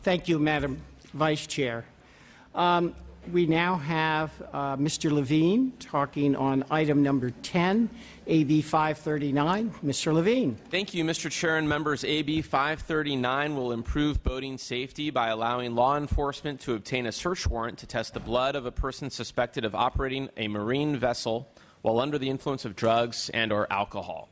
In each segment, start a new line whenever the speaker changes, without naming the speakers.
Thank you, Madam Vice Chair. We now have Mr. Levine talking on item number 10, AB 539. Mr. Levine.
Thank you, Mr. Chair and members. AB 539 will improve boating safety by allowing law enforcement to obtain a search warrant to test the blood of a person suspected of operating a marine vessel while under the influence of drugs and/or alcohol.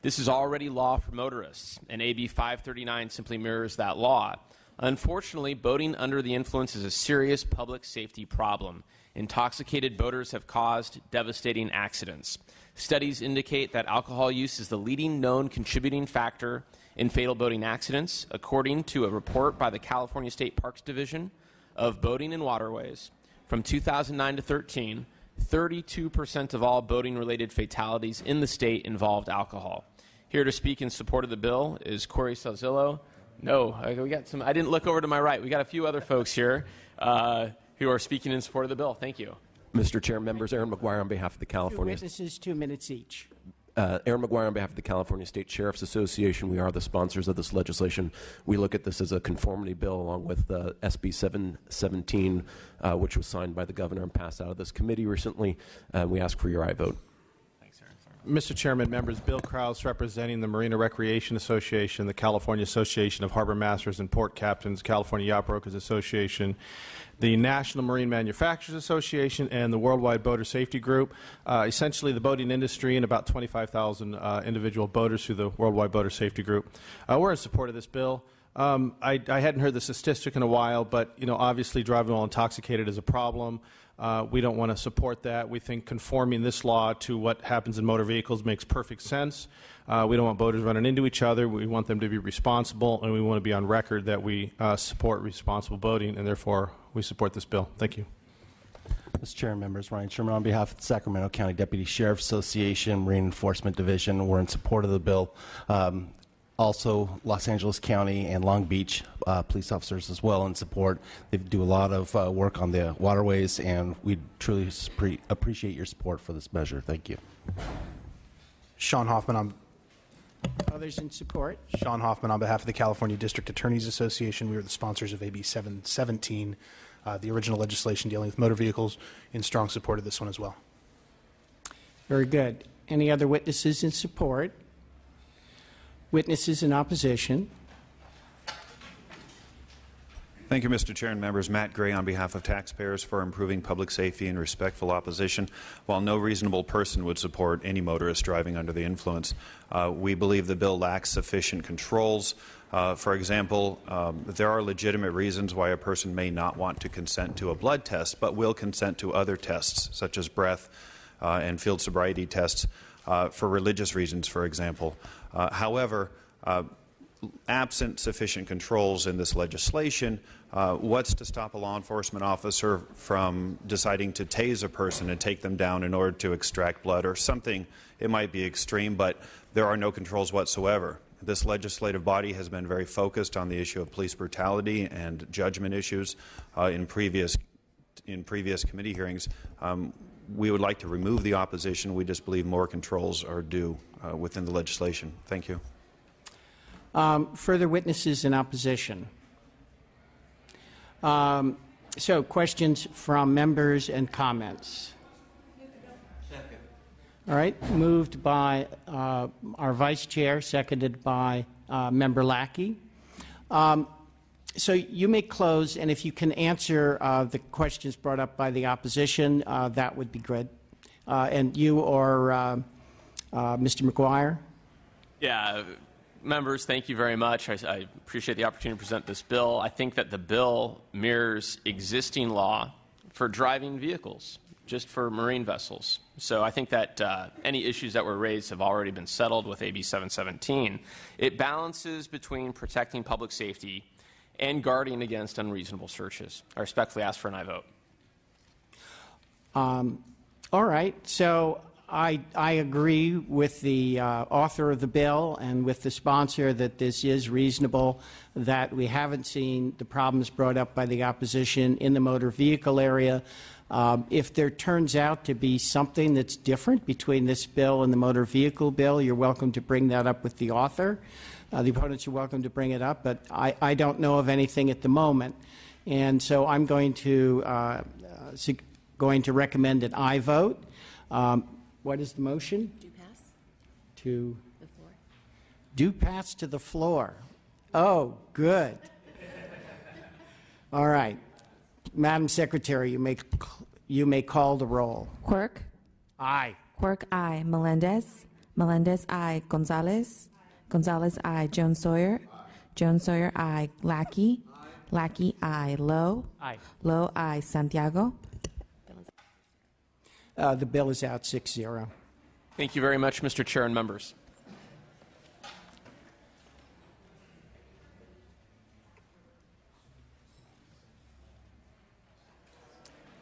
This is already law for motorists, and AB 539 simply mirrors that law. Unfortunately, boating under the influence is a serious public safety problem. Intoxicated boaters have caused devastating accidents. Studies indicate that alcohol use is the leading known contributing factor in fatal boating accidents, according to a report by the California State Parks Division of Boating and Waterways. From 2009 to 13, 32% of all boating-related fatalities in the state involved alcohol. Here to speak in support of the bill is Corey Salzillo. No, we got some. I didn't look over to my right. We got a few other folks here who are speaking in support of the bill. Thank you.
Mr. Chair, members, Aaron McGuire on behalf of the California...
Two witnesses, 2 minutes each.
Aaron McGuire on behalf of the California State Sheriff's Association. We are the sponsors of this legislation. We look at this as a conformity bill along with SB 717, which was signed by the governor and passed out of this committee recently. We ask for your aye vote.
Mr. Chairman, members, Bill Krause representing the Marina Recreation Association, the California Association of Harbor Masters and Port Captains, California Yacht Brokers Association, the National Marine Manufacturers Association, and the Worldwide Boater Safety Group. Essentially the boating industry and about 25,000 individual boaters through the Worldwide Boater Safety Group. We're in support of this bill. I hadn't heard the statistic in a while, but obviously driving while intoxicated is a problem. We don't want to support that. We think conforming this law to what happens in motor vehicles makes perfect sense. We don't want boaters running into each other. We want them to be responsible, and we want to be on record that we support responsible boating, and therefore we support this bill. Thank you.
Mr. Chair and members, Ryan Sherman on behalf of the Sacramento County Deputy Sheriff's Association, Marine Enforcement Division. We're in support of the bill. Also, Los Angeles County and Long Beach police officers as well in support. They do a lot of work on the waterways, and we truly appreciate your support for this measure. Thank you.
Sean Hoffman.
Others in support?
Sean Hoffman on behalf of the California District Attorneys Association. We were the sponsors of AB 717, the original legislation dealing with motor vehicles, in strong support of this one as well.
Very good. Any other witnesses in support? Witnesses in opposition?
Thank you, Mr. Chair and members. Matt Gray on behalf of taxpayers for improving public safety and respectful opposition. While no reasonable person would support any motorist driving under the influence, we believe the bill lacks sufficient controls. For example, there are legitimate reasons why a person may not want to consent to a blood test, but will consent to other tests, such as breath and field sobriety tests, for religious reasons, for example. However, absent sufficient controls in this legislation, what's to stop a law enforcement officer from deciding to tase a person and take them down in order to extract blood or something? It might be extreme, but there are no controls whatsoever. This legislative body has been very focused on the issue of police brutality and judgment issues in previous committee hearings. We would like to remove the opposition. We just believe more controls are due within the legislation. Thank you.
Further witnesses in opposition? So questions from members and comments? Second. All right. Moved by our Vice Chair, seconded by Member Lackey. So you may close, and if you can answer the questions brought up by the opposition, that would be good. And you or Mr. McGuire?
Yeah, members, thank you very much. I appreciate the opportunity to present this bill. I think that the bill mirrors existing law for driving vehicles, just for marine vessels. So I think that any issues that were raised have already been settled with AB 717. It balances between protecting public safety and guarding against unreasonable searches. I respectfully ask for an aye vote.
All right. So I agree with the author of the bill and with the sponsor that this is reasonable, that we haven't seen the problems brought up by the opposition in the motor vehicle area. If there turns out to be something that's different between this bill and the motor vehicle bill, you're welcome to bring that up with the author. The opponents are welcome to bring it up, but I don't know of anything at the moment. And so I'm going to recommend an aye vote. What is the motion?
Do pass
To
the floor.
do pass to the floor. Oh, good. All right. Madam Secretary, you may call the roll.
Quirk.
Aye.
Quirk, aye. Melendez. Melendez, aye. Gonzalez. Gonzalez, aye. Jones Sawyer. Jones Sawyer, aye. Lackey. Lackey, aye. Lowe.
Aye.
Lowe, aye. Santiago.
The bill is out 6-0.
Thank you very much, Mr. Chair and members.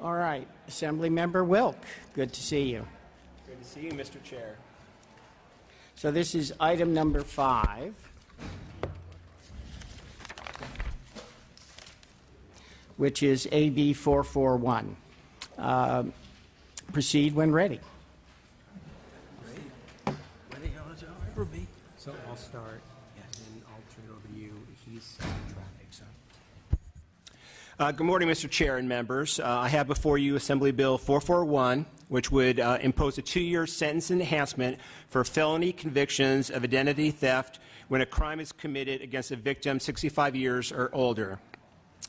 All right. Assemblymember Wilk, good to see you.
Good to see you, Mr. Chair.
So this is item number 5. Which is AB 441. Proceed when ready.
Ready as I'll ever be. So I'll start, and I'll turn it over to you. He's in traffic, so.
Good morning, Mr. Chair and members. I have before you Assembly Bill 441, which would impose a 2-year sentence enhancement for felony convictions of identity theft when a crime is committed against a victim 65 years or older.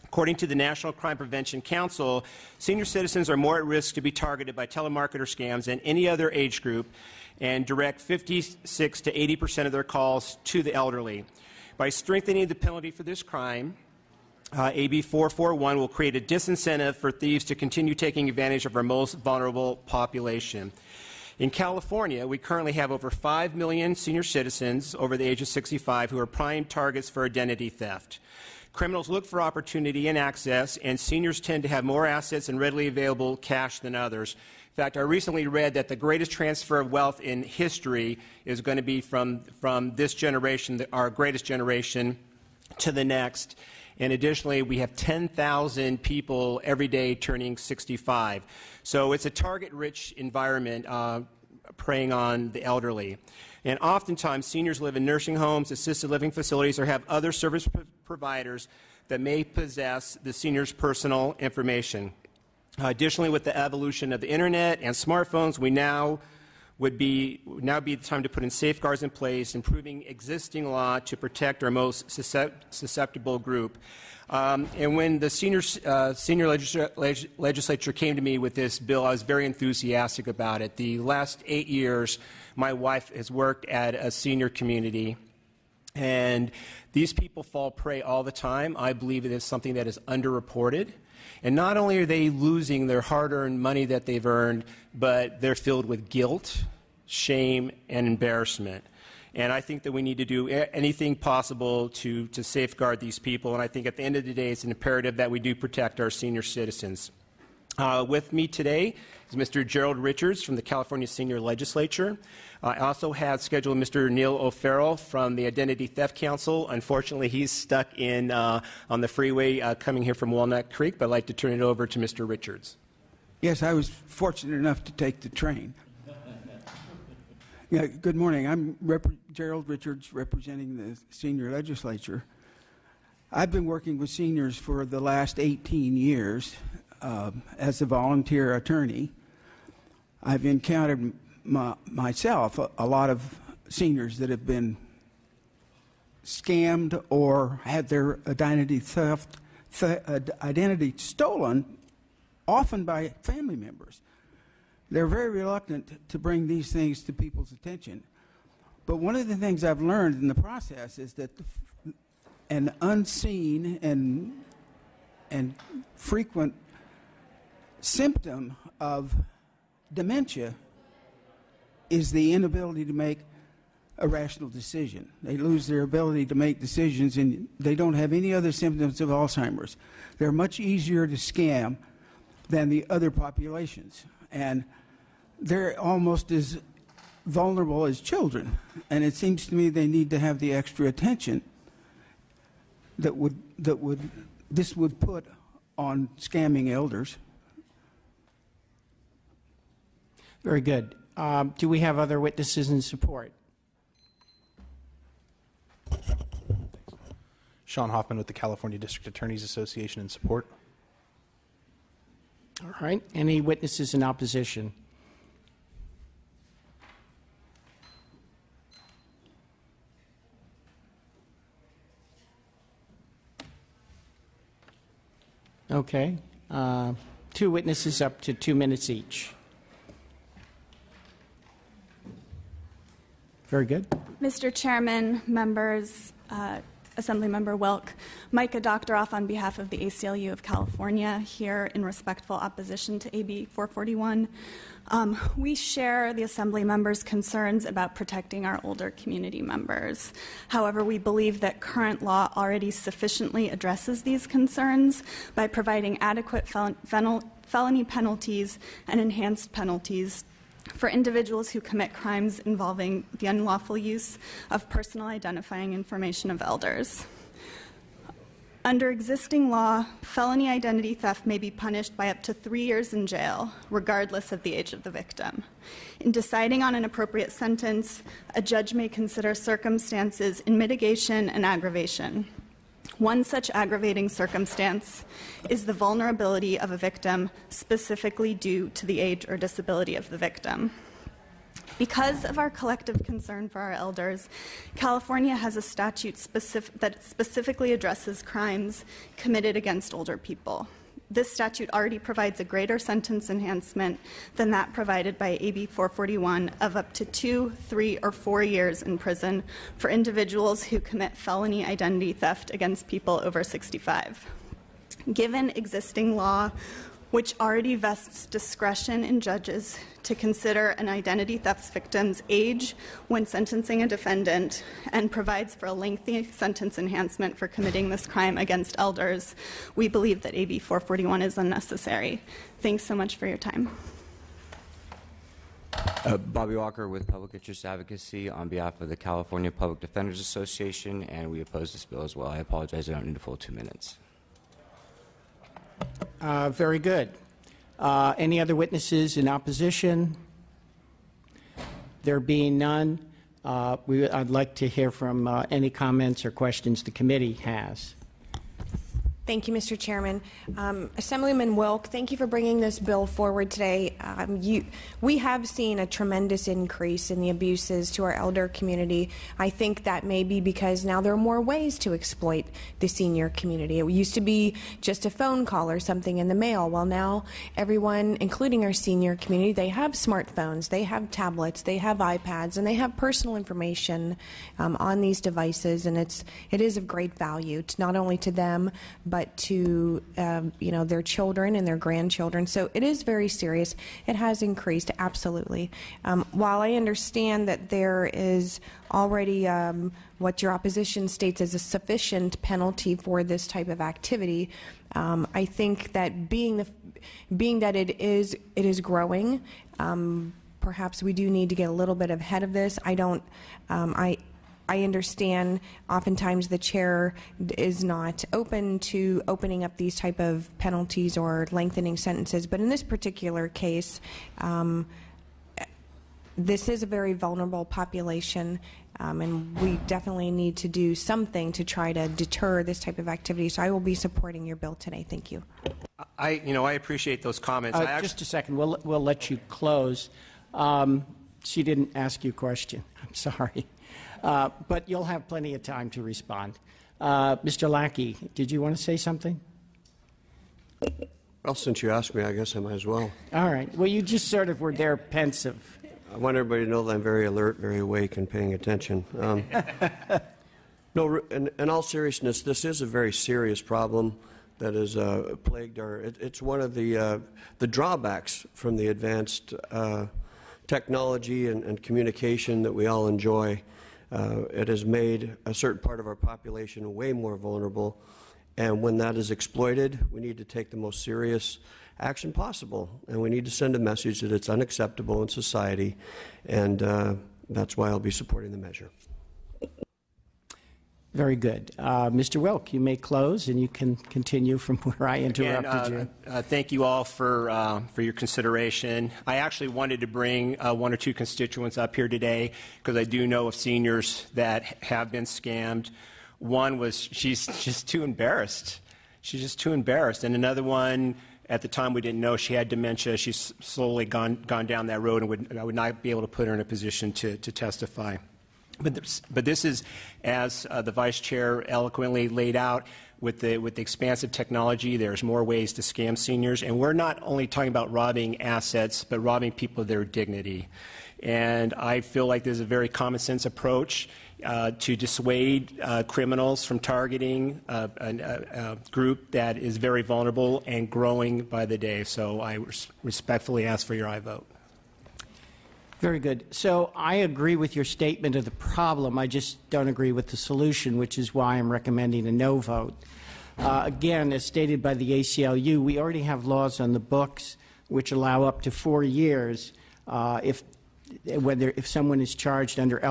According to the National Crime Prevention Council, senior citizens are more at risk to be targeted by telemarketer scams than any other age group and direct 56 to 80% of their calls to the elderly. By strengthening the penalty for this crime, AB 441 will create a disincentive for thieves to continue taking advantage of our most vulnerable population. In California, we currently have over 5 million senior citizens over the age of 65 who are prime targets for identity theft. Criminals look for opportunity and access, and seniors tend to have more assets and readily available cash than others. In fact, I recently read that the greatest transfer of wealth in history is going to be from this generation, our greatest generation, to the next. And additionally, we have 10,000 people every day turning 65. So it's a target-rich environment preying on the elderly. And oftentimes, seniors live in nursing homes, assisted living facilities, or have other service providers that may possess the senior's personal information. Additionally, with the evolution of the internet and smartphones, would be the time to put in safeguards in place, improving existing law to protect our most susceptible group. And when the senior legislature came to me with this bill, I was very enthusiastic about it. The last 8 years, my wife has worked at a senior community, and these people fall prey all the time. I believe it is something that is underreported. And not only are they losing their hard-earned money that they've earned, but they're filled with guilt, shame, and embarrassment. And I think that we need to do anything possible to safeguard these people. And I think at the end of the day, it's an imperative that we do protect our senior citizens. With me today is Mr. Gerald Richards from the California Senior Legislature. I also have scheduled Mr. Neil O'Farrell from the Identity Theft Council. Unfortunately, he's stuck on the freeway coming here from Walnut Creek, but I'd like to turn it over to Mr. Richards.
Yes, I was fortunate enough to take the train. Yeah, good morning. I'm Gerald Richards, representing the Senior Legislature. I've been working with seniors for the last 18 years as a volunteer attorney. I've encountered myself a lot of seniors that have been scammed or had their identity identity stolen, often by family members. They're very reluctant to bring these things to people's attention. But one of the things I've learned in the process is that an unseen and frequent symptom of dementia is the inability to make a rational decision. They lose their ability to make decisions, and they don't have any other symptoms of Alzheimer's. They're much easier to scam than the other populations, and they're almost as vulnerable as children. And it seems to me they need to have the extra attention that this would put on scamming elders.
Very good. Do we have other witnesses in support?
Sean Hoffman with the California District Attorneys Association in support.
All right. Any witnesses in opposition? Okay. 2 witnesses up to 2 minutes each. Very good.
Mr. Chairman, members, Assemblymember Wilk, Micah Doctoroff on behalf of the ACLU of California here in respectful opposition to AB 441. We share the Assembly members' concerns about protecting our older community members. However, we believe that current law already sufficiently addresses these concerns by providing adequate felony penalties and enhanced penalties for individuals who commit crimes involving the unlawful use of personal identifying information of elders. Under existing law, felony identity theft may be punished by up to 3 years in jail, regardless of the age of the victim. In deciding on an appropriate sentence, a judge may consider circumstances in mitigation and aggravation. One such aggravating circumstance is the vulnerability of a victim specifically due to the age or disability of the victim. Because of our collective concern for our elders, California has a statute that specifically addresses crimes committed against older people. This statute already provides a greater sentence enhancement than that provided by AB 441 of up to 2, 3, or 4 years in prison for individuals who commit felony identity theft against people over 65. Given existing law, which already vests discretion in judges to consider an identity theft victim's age when sentencing a defendant and provides for a lengthy sentence enhancement for committing this crime against elders, we believe that AB 441 is unnecessary. Thanks so much for your time.
Bobby Walker with Public Interest Advocacy on behalf of the California Public Defenders Association, and we oppose this bill as well. I apologize, I don't need a full 2 minutes.
Very good. Any other witnesses in opposition? There being none, I'd like to hear from any comments or questions the committee has.
Thank you, Mr. Chairman. Assemblyman Wilk, thank you for bringing this bill forward today. We have seen a tremendous increase in the abuses to our elder community. I think that may be because now there are more ways to exploit the senior community. It used to be just a phone call or something in the mail. Well, now everyone, including our senior community, they have smartphones, they have tablets, they have iPads, and they have personal information on these devices, and it is of great value, not only to them, but to their children and their grandchildren. So it is very serious. It has increased, absolutely. While I understand that there is already what your opposition states as a sufficient penalty for this type of activity, I think that being that it is growing, perhaps we do need to get a little bit ahead of this. I understand oftentimes the chair is not open to opening up these type of penalties or lengthening sentences, but in this particular case, this is a very vulnerable population, and we definitely need to do something to try to deter this type of activity. So I will be supporting your bill today. Thank you.
I appreciate those comments.
Just a second. We'll let you close. She didn't ask you a question. I'm sorry. But you'll have plenty of time to respond. Mr. Lackey, did you want to say something?
Well, since you asked me, I guess I might as well.
All right. Well, you just sort of were there pensive.
I want everybody to know that I'm very alert, very awake, and paying attention. No, in all seriousness, this is a very serious problem that has plagued our. It's one of the drawbacks from the advanced technology and communication that we all enjoy. It has made a certain part of our population way more vulnerable, and when that is exploited, we need to take the most serious action possible, and we need to send a message that it's unacceptable in society, and that's why I'll be supporting the measure.
Very good. Mr. Wilk, you may close, and you can continue from where I interrupted you.
Thank you all for your consideration. I actually wanted to bring one or two constituents up here today because I do know of seniors that have been scammed One was she's just too embarrassed. She's just too embarrassed. And another one, at the time we didn't know she had dementia. She's slowly gone down that road, and I would not be able to put her in a position to testify. But this is, as the Vice Chair eloquently laid out, with the expansive technology, there's more ways to scam seniors. And we're not only talking about robbing assets, but robbing people of their dignity. And I feel like there's a very common sense approach to dissuade criminals from targeting a group that is very vulnerable and growing by the day. So I respectfully ask for your aye vote.
Very good. So I agree with your statement of the problem. I just don't agree with the solution, which is why I'm recommending a no vote. Again, as stated by the ACLU, we already have laws on the books which allow up to 4 years if someone is charged under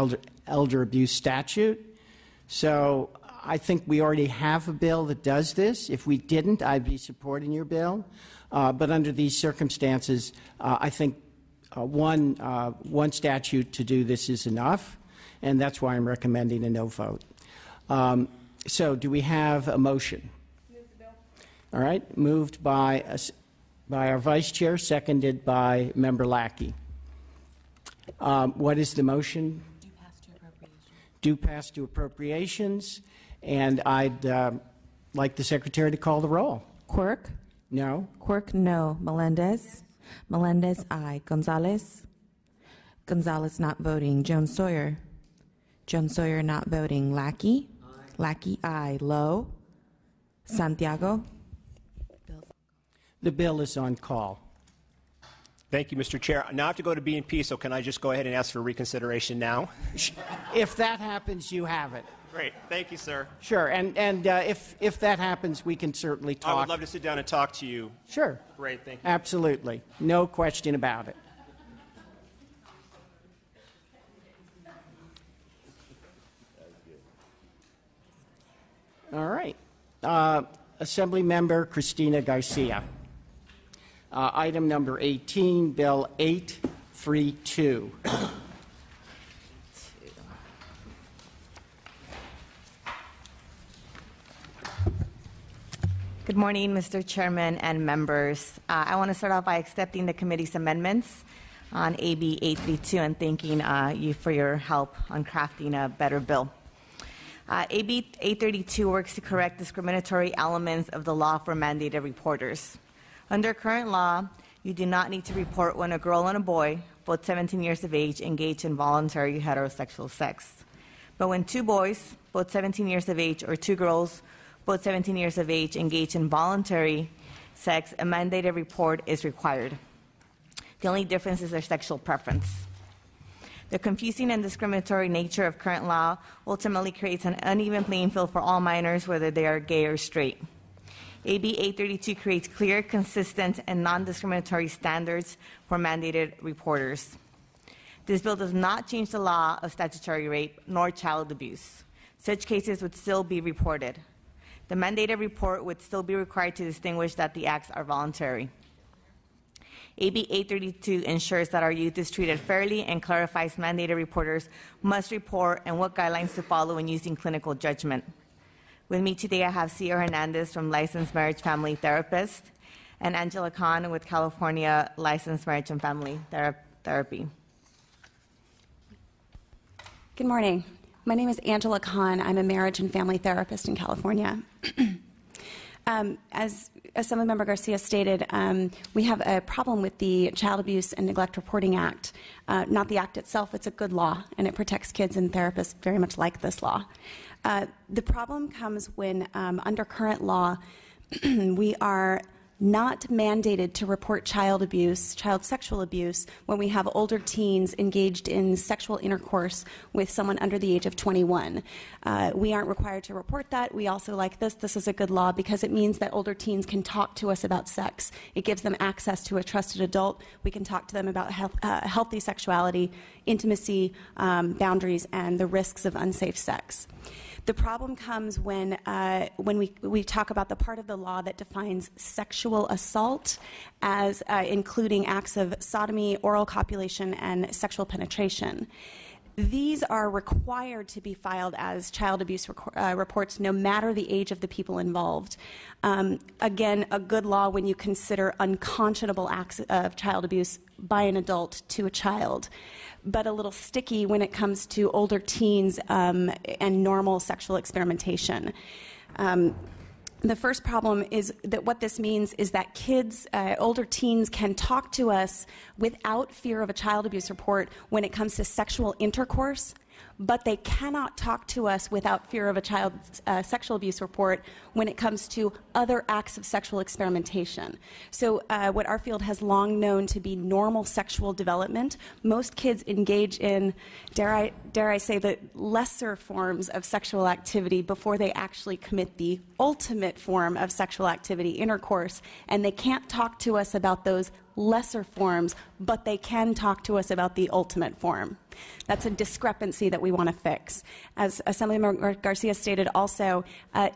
elder abuse statute. So I think we already have a bill that does this. If we didn't, I'd be supporting your bill. But under these circumstances, I think one statute to do this is enough, and that's why I'm recommending a no vote. So do we have a motion? All right, moved by our Vice Chair, seconded by Member Lackey. What is the motion? Due pass to appropriations. And I'd like the Secretary to call the roll.
Quirk?
No.
Quirk, no. Melendez? Melendez, aye. Gonzalez? Gonzalez not voting. Jones Sawyer? Jones Sawyer not voting. Lackey? Aye. Lackey, aye. Lowe? Santiago?
The bill is on call.
Thank you, Mr. Chair. Now I have to go to B&P, so can I just go ahead and ask for reconsideration now?
If that happens, you have it.
Great. Thank you, sir.
Sure. And if that happens, we can certainly talk.
I would love to sit down and talk to you.
Sure.
Great. Thank you.
Absolutely. No question about it. All right. Assembly Member Christina Garcia. Item number 18, Bill 832.
Good morning, Mr. Chairman and members. I want to start off by accepting the committee's amendments on AB 832 and thanking you for your help on crafting a better bill. AB 832 works to correct discriminatory elements of the law for mandated reporters. Under current law, you do not need to report when a girl and a boy, both 17 years of age, engage in voluntary heterosexual sex. But when two boys, both 17 years of age, or two girls, both 17 years of age, engage in voluntary sex, a mandated report is required. The only difference is their sexual preference. The confusing and discriminatory nature of current law ultimately creates an uneven playing field for all minors, whether they are gay or straight. AB 832 creates clear, consistent, and non-discriminatory standards for mandated reporters. This bill does not change the law of statutory rape nor child abuse. Such cases would still be reported. The mandated report would still be required to distinguish that the acts are voluntary. AB 832 ensures that our youth is treated fairly and clarifies mandated reporters must report and what guidelines to follow when using clinical judgment. With me today, I have Cia Hernandez from Licensed Marriage Family Therapist and Angela Khan with California Licensed Marriage and Family Therapy.
Good morning. My name is Angela Khan. I'm a marriage and family therapist in California. As Assemblymember Garcia stated, we have a problem with the Child Abuse and Neglect Reporting Act. Not the act itself, it's a good law, and it protects kids, and therapists very much like this law. The problem comes when, under current law, we are not mandated to report child abuse, child sexual abuse, when we have older teens engaged in sexual intercourse with someone under the age of 21. We aren't required to report that. We also like this. This is a good law because it means that older teens can talk to us about sex. It gives them access to a trusted adult. We can talk to them about healthy sexuality, intimacy, boundaries, and the risks of unsafe sex. The problem comes when we talk about the part of the law that defines sexual assault as including acts of sodomy, oral copulation, and sexual penetration. These are required to be filed as child abuse reports, no matter the age of the people involved. Again, a good law when you consider unconscionable acts of child abuse by an adult to a child, but a little sticky when it comes to older teens and normal sexual experimentation. The first problem is that what this means is that kids, older teens, can talk to us without fear of a child abuse report when it comes to sexual intercourse, but they cannot talk to us without fear of a child sexual abuse report when it comes to other acts of sexual experimentation. So what our field has long known to be normal sexual development, most kids engage in, dare I say, the lesser forms of sexual activity before they actually commit the ultimate form of sexual activity, intercourse, and they can't talk to us about those lesser forms, but they can talk to us about the ultimate form. That's a discrepancy that we want to fix. As Assemblymember Garcia stated also,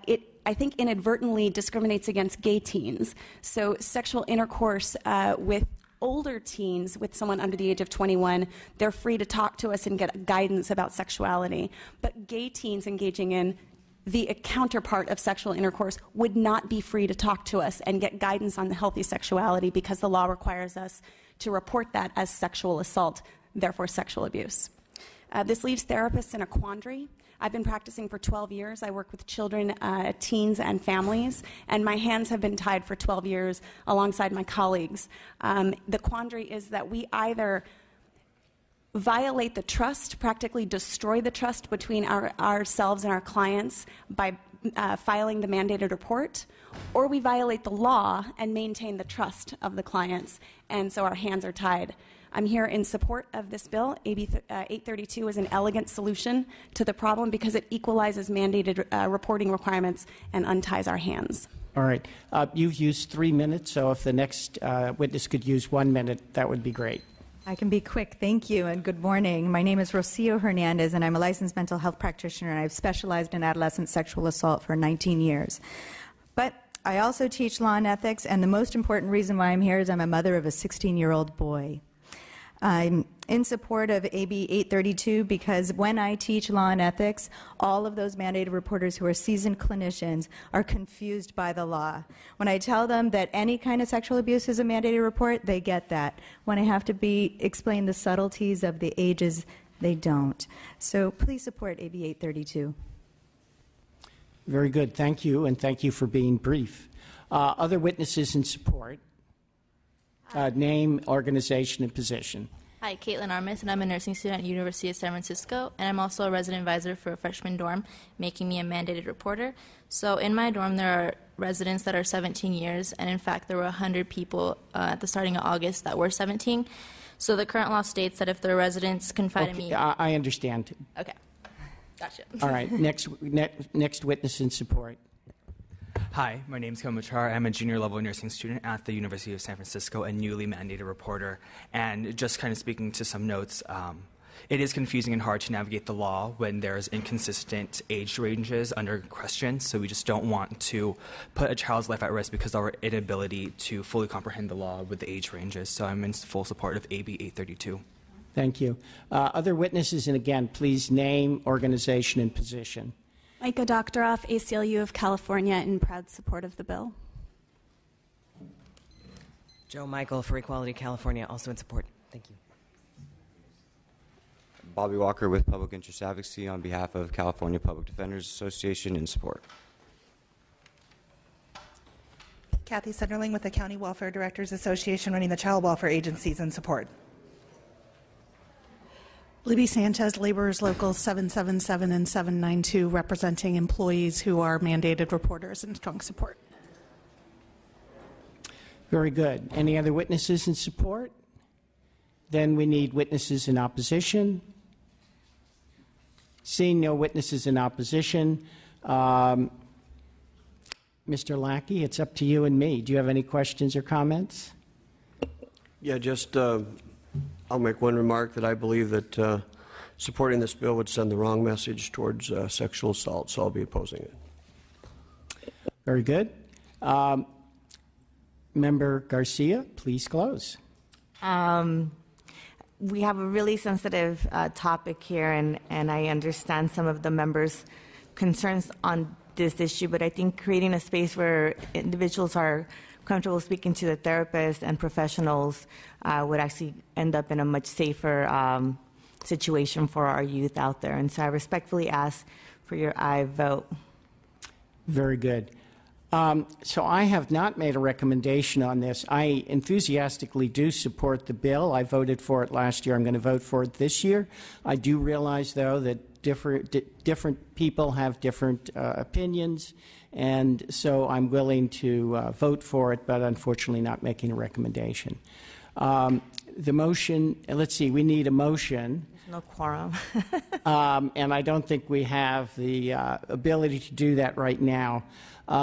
it, I think, inadvertently discriminates against gay teens. So sexual intercourse with older teens, with someone under the age of 21, they're free to talk to us and get guidance about sexuality. But gay teens engaging in the counterpart of sexual intercourse would not be free to talk to us and get guidance on the healthy sexuality because the law requires us to report that as sexual assault, therefore sexual abuse. This leaves therapists in a quandary. I've been practicing for 12 years. I work with children, teens, and families, and my hands have been tied for 12 years alongside my colleagues. The quandary is that we either violate the trust, practically destroy the trust between ourselves and our clients by filing the mandated report, or we violate the law and maintain the trust of the clients, and so our hands are tied. I'm here in support of this bill. AB 832 is an elegant solution to the problem because it equalizes mandated reporting requirements and unties our hands.
All right. You've used 3 minutes, so if the next witness could use 1 minute, that would be great.
I can be quick. Thank you and good morning. My name is Rocio Hernandez, and I'm a licensed mental health practitioner, and I've specialized in adolescent sexual assault for 19 years. But I also teach law and ethics, and the most important reason why I'm here is I'm a mother of a 16-year-old boy. I'm in support of AB 832 because when I teach law and ethics, all of those mandated reporters who are seasoned clinicians are confused by the law. When I tell them that any kind of sexual abuse is a mandated report, they get that. When I have to explain the subtleties of the ages, they don't. So please support AB 832.
Very good. Thank you, and thank you for being brief. Other witnesses in support? Name, organization, and position.
Hi, Caitlin Armis, and I'm a nursing student at University of San Francisco, and I'm also a resident advisor for a freshman dorm, making me a mandated reporter. So in my dorm, there are residents that are 17 years, and in fact, there were 100 people at the starting of August that were 17. So the current law states that if the residents confide in me...
I understand.
Okay. Gotcha.
All right. Next witness in support.
Hi, my name is Komachar. I'm a junior level nursing student at the University of San Francisco and newly mandated reporter. And just kind of speaking to some notes, it is confusing and hard to navigate the law when there's inconsistent age ranges under question. So we just don't want to put a child's life at risk because of our inability to fully comprehend the law with the age ranges. So I'm in full support of AB 832.
Thank you. Other witnesses, and again, please name, organization, and position.
Micah Doctoroff, ACLU of California, in proud support of the bill.
Joe Michael for Equality California, also in support. Thank you.
Bobby Walker with Public Interest Advocacy on behalf of California Public Defenders Association in support.
Kathy Sunderling with the County Welfare Directors Association running the Child Welfare Agencies in support. Libby Sanchez, Laborers Local 777 and 792, representing employees who are mandated reporters in strong support.
Very good. Any other witnesses in support? Then we need witnesses in opposition. Seeing no witnesses in opposition, Mr. Lackey, it's up to you and me. Do you have any questions or comments?
Yeah, just I'll make one remark that I believe that supporting this bill would send the wrong message towards sexual assault, so I'll be opposing it.
Very good. Member Garcia, please close.
we have a really sensitive topic here, and I understand some of the members' concerns on this issue, but I think creating a space where individuals are comfortable speaking to the therapists and professionals would actually end up in a much safer situation for our youth out there. And so I respectfully ask for your aye vote.
Very good. So I have not made a recommendation on this. I enthusiastically do support the bill. I voted for it last year. I'm going to vote for it this year. I do realize, though, that different people have different opinions, and so I'm willing to vote for it, but unfortunately not making a recommendation. The motion, let's see, we need a motion.
There's no quorum.
And I don't think we have the ability to do that right now.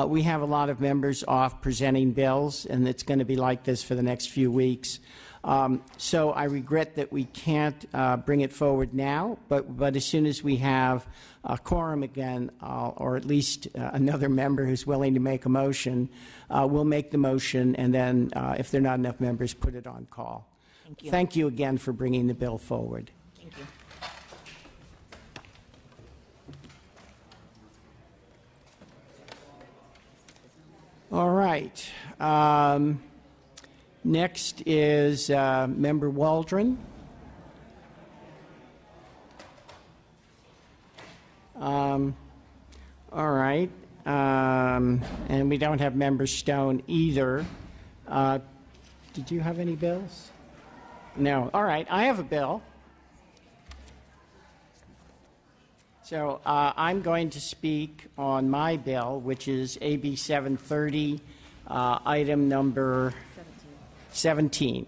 We have a lot of members off presenting bills, and it's going to be like this for the next few weeks. So I regret that we can't bring it forward now, but as soon as we have a quorum again, or at least another member who's willing to make a motion, we'll make the motion, and then if there are not enough members, put it on call.
Thank you.
Thank you again for bringing the bill forward.
Thank you.
All right. Next is Member Waldron. All right. And we don't have Member Stone either. Did you have any bills? No. All right. I have a bill. So I'm going to speak on my bill, which is AB 730, item number 17.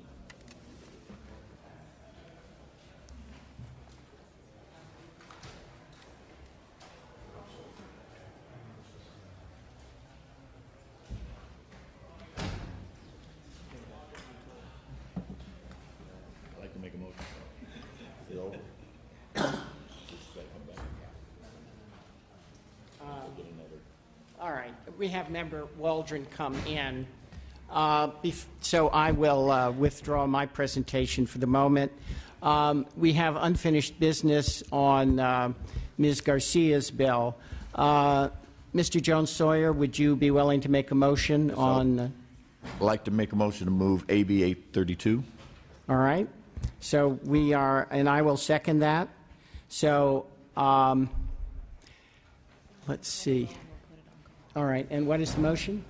I'd like to make a motion. Is it over?
All right. We have Member Waldron come in. So I will withdraw my presentation for the moment. We have unfinished business on Ms. Garcia's bill. Mr. Jones Sawyer, would you be willing to make a motion on?
I'd like to make a motion to move AB 832.
All right. So we are, and I will second that. So let's see. All right. And what is the motion?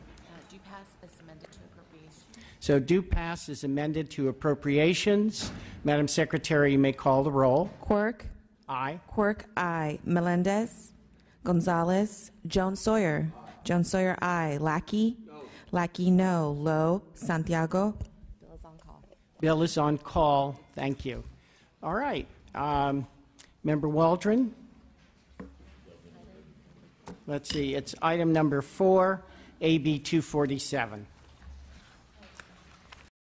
Do pass as amended to appropriations.
So do pass is amended to appropriations. Madam Secretary, you may call the roll.
Quirk.
Aye.
Quirk, aye. Melendez. Gonzalez. Jones Sawyer. Jones Sawyer, aye. Lackey. No. Lackey, no. Lowe. Santiago.
Bill is on call.
Bill is on call. Thank you. All right. Member Waldron. Let's see. It's item number 4, AB 247.